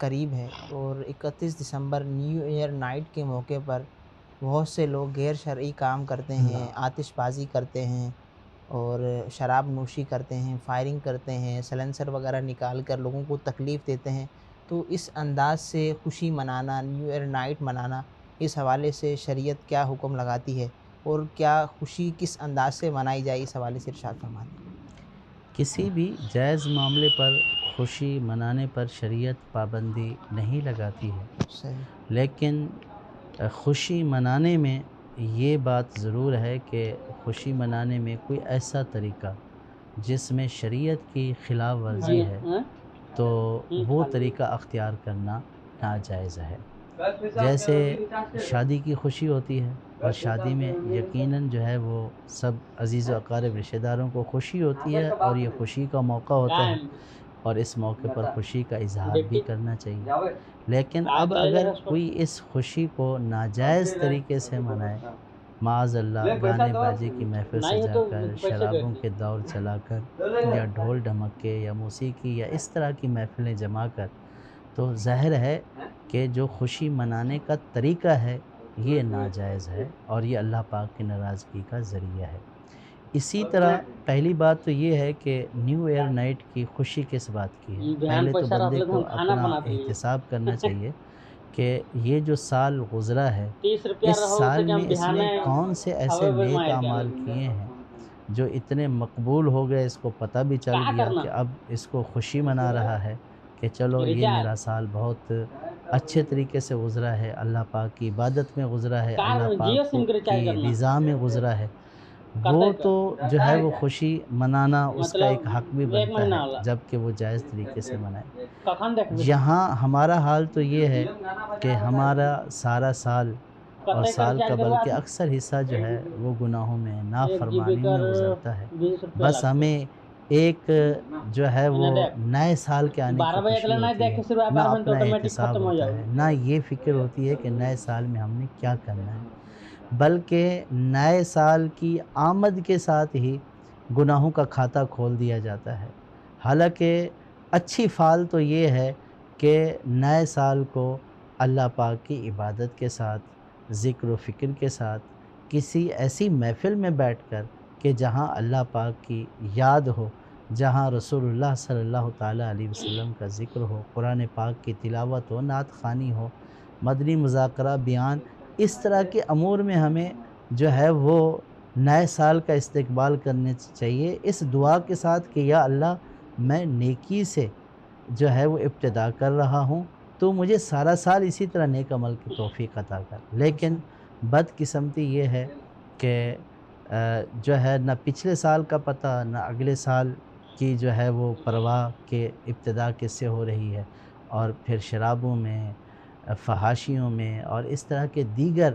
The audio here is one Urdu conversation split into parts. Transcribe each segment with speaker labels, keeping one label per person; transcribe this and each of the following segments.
Speaker 1: قریب ہے اور 31 دسمبر نیو ایئر نائٹ کے موقع پر بہت سے لوگ غیر شرعی کام کرتے ہیں، آتش بازی کرتے ہیں اور شراب نوشی کرتے ہیں، فائرنگ کرتے ہیں، سلنسر وغیرہ نکال کر لوگوں کو تکلیف دیتے ہیں۔ تو اس انداز سے خوشی منانا، نیو ایئر نائٹ منانا، اس حوالے سے شریعت کیا حکم لگاتی ہے اور کیا خوشی کس انداز سے منائی جائے، اس حوالے سے ارشاد فرمائیں۔
Speaker 2: کسی بھی جائز معاملے پر خوشی منانے پر شریعت پابندی نہیں لگاتی ہے،
Speaker 1: صحیح۔
Speaker 2: لیکن خوشی منانے میں یہ بات ضرور ہے کہ خوشی منانے میں کوئی ایسا طریقہ جس میں شریعت کی خلاف ورزی ہے تو وہ طریقہ اختیار کرنا ناجائز ہے۔ جیسے شادی کی خوشی ہوتی ہے اور شادی میں یقیناً جو ہے وہ سب عزیز و اقارب رشتہ داروں کو خوشی ہوتی ہے اور یہ خوشی کا موقع ہوتا ہے اور اس موقع پر خوشی کا اظہار بھی کرنا چاہیے۔ لیکن اب اگر کوئی اس خوشی کو ناجائز طریقے سے منائے، معاذ اللہ گانے باجے کی محفل سجا کر، شرابوں کے دور چلا کر یا ڈھول ڈھمکے یا موسیقی یا اس طرح کی محفلیں جما کر، تو ظاہر ہے کہ جو خوشی منانے کا طریقہ ہے یہ ناجائز ہے اور یہ اللہ پاک کی ناراضگی کا ذریعہ ہے۔ اسی طرح پہلی بات تو یہ ہے کہ نیو ایئر نائٹ کی خوشی کس بات کی ہے۔ پہلے تو بندے کو اپنا احتساب کرنا چاہیے کہ یہ جو سال گزرا ہے، اس سال میں اس نے کون سے ایسے نیک اعمال کیے ہیں جو اتنے مقبول ہو گئے، اس کو پتہ بھی چل گیا کہ اب اس کو خوشی منا رہا ہے کہ چلو یہ میرا سال بہت اچھے طریقے سے گزرا ہے، اللہ پاک کی عبادت میں گزرا ہے، اللہ پاک کی رضا میں گزرا ہے۔ وہ تو جو ہے وہ خوشی منانا اس کا ایک حق بھی بنتا ہے جب کہ وہ جائز طریقے سے منائے۔ یہاں ہمارا حال تو یہ ہے کہ ہمارا سارا سال اور سال کا بلکہ اکثر حصہ جو ہے وہ گناہوں میں، نافرمانیوں میں گزرتا ہے۔ بس ہمیں ایک جو ہے وہ نئے سال کے آنے کی خوشی ہوتی ہے، نہ اپنا احتساب ہوتا ہے، نہ یہ فکر ہوتی ہے کہ نئے سال میں ہم نے کیا کرنا ہے، بلکہ نئے سال کی آمد کے ساتھ ہی گناہوں کا کھاتہ کھول دیا جاتا ہے۔ حالانکہ اچھی فعل تو یہ ہے کہ نئے سال کو اللہ پاک کی عبادت کے ساتھ، ذکر و فکر کے ساتھ، کسی ایسی محفل میں بیٹھ کر کہ جہاں اللہ پاک کی یاد ہو، جہاں رسول اللہ صلی اللہ تعالیٰ علیہ وسلم کا ذکر ہو، قرآن پاک کی تلاوت ہو، نعت خوانی ہو، مدنی مذاکرہ، بیان، اس طرح کے امور میں ہمیں جو ہے وہ نئے سال کا استقبال کرنے چاہیے، اس دعا کے ساتھ کہ یا اللہ میں نیکی سے جو ہے وہ ابتدا کر رہا ہوں، تو مجھے سارا سال اسی طرح نیک عمل کی توفیق عطا کر۔ لیکن بدقسمتی یہ ہے کہ جو ہے نہ پچھلے سال کا پتہ، نہ اگلے سال کی جو ہے وہ پرواہ کہ ابتدا کس سے ہو رہی ہے، اور پھر شرابوں میں، فحاشیوں میں اور اس طرح کے دیگر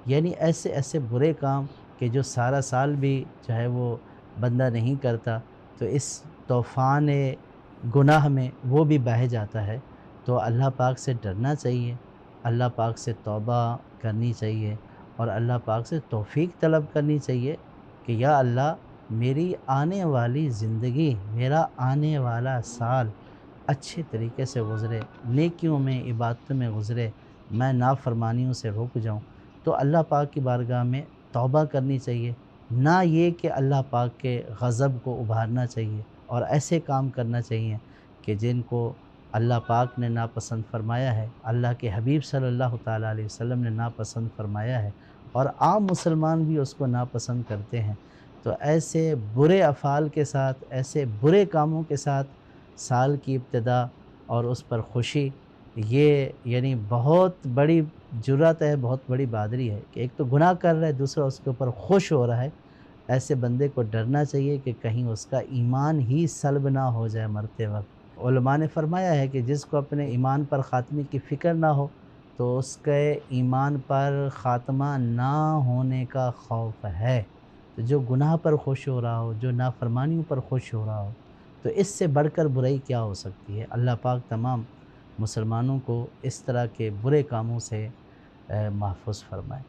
Speaker 2: یعنی ایسے ایسے برے کام کہ جو سارا سال بھی جو ہے وہ بندہ نہیں کرتا، تو اس طوفان گناہ میں وہ بھی بہہ جاتا ہے۔ تو اللہ پاک سے ڈرنا چاہیے، اللہ پاک سے توبہ کرنی چاہیے اور اللہ پاک سے توفیق طلب کرنی چاہیے کہ یا اللہ میری آنے والی زندگی، میرا آنے والا سال اچھے طریقے سے گزرے، نیکیوں میں، عبادتوں میں گزرے، میں نافرمانیوں سے رک جاؤں۔ تو اللہ پاک کی بارگاہ میں توبہ کرنی چاہیے، نہ یہ کہ اللہ پاک کے غضب کو ابھارنا چاہیے اور ایسے کام کرنا چاہیے کہ جن کو اللہ پاک نے ناپسند فرمایا ہے، اللہ کے حبیب صلی اللہ تعالیٰ علیہ وسلم نے ناپسند فرمایا ہے اور عام مسلمان بھی اس کو ناپسند کرتے ہیں۔ تو ایسے برے افعال کے ساتھ، ایسے برے کاموں کے ساتھ سال کی ابتدا اور اس پر خوشی، یہ یعنی بہت بڑی جرأت ہے، بہت بڑی بہادری ہے کہ ایک تو گناہ کر رہا ہے، دوسرا اس کے اوپر خوش ہو رہا ہے۔ ایسے بندے کو ڈرنا چاہیے کہ کہیں اس کا ایمان ہی سلب نہ ہو جائے مرتے وقت۔ علماء نے فرمایا ہے کہ جس کو اپنے ایمان پر خاتمے کی فکر نہ ہو تو اس کے ایمان پر خاتمہ نہ ہونے کا خوف ہے۔ تو جو گناہ پر خوش ہو رہا ہو، جو نافرمانیوں پر خوش ہو رہا ہو، تو اس سے بڑھ کر برائی کیا ہو سکتی ہے۔ اللہ پاک تمام مسلمانوں کو اس طرح کے برے کاموں سے محفوظ فرمائے۔